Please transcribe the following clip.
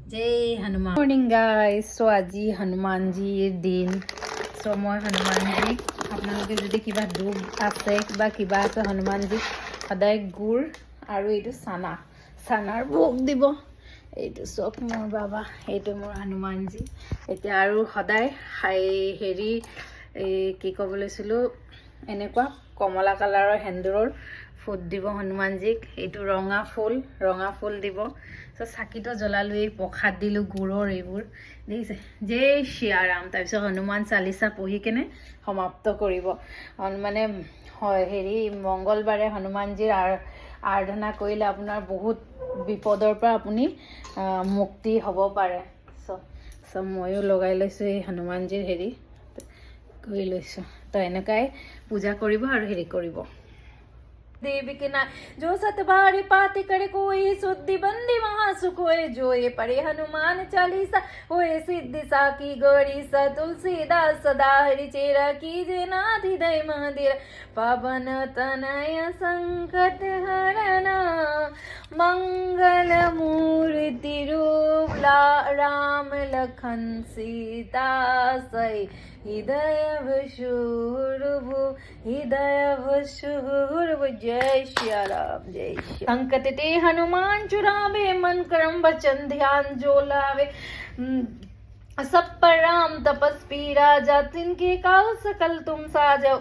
जय Hanuman morning guys so আজি হনুমানজিৰ দিন সো মই হনুমানজিক আপোনালোকে যদি কিবা দুখ আছে কিবা আছে হনুমানজিক সদায় গুড় আৰু এইটো চানাৰ ভোগ দিব এইটো চক মোৰ বাবা এইটো মোৰ হনুমানজি এতিয়া আৰু সদায় হেৰি কি ক'বলৈছিলো এনেকুৱা কমলা কালাৰৰ হেন্দুৰৰ ফুট দিব হনুমানজিক এইটো ৰঙা ফুল দিব সো চাকিটো জ্বলালো এই প্ৰসাদ দিলো গুড়ৰ এইবোৰ দেখিছে জয় শ্ৰী ৰাম তাৰপিছত হনুমান চালিসা পঢ়ি কেনে সমাপ্ত কৰিব মানে হয় হেৰি মঙ্গলবাৰে হনুমানজিৰ আৰাধনা কৰিলে আপোনাৰ বহুত বিপদৰ পৰা আপুনি মুক্তি হ'ব পাৰে সো ময়ো লগাই লৈছো এই হনুমানজিৰ হেৰি কৰি লৈছো তো এনেকাই পূজা কৰিব আৰু হেৰি কৰিব देवी के नाम जो सतबारी पाति करे कोई शुद्धि बंदी महासुख होए जो ये पढ़े हनुमान चालीसा होए सिद्धि साकी गौरी सा तुलसीदास सदा हरि चेरा कीजे नाथ हृदय मंदिर पवन तनय संकट हरना मंगल मूर्ति रूप राम लखन सीता सई हृदय भशुर जय श्री राम जय श्री संकट ते हनुमान चुरावे मन कर्म वचन ध्यान जो लावे सब पर राम तपस्वी राजा तिनके काहू सकल तुम साजा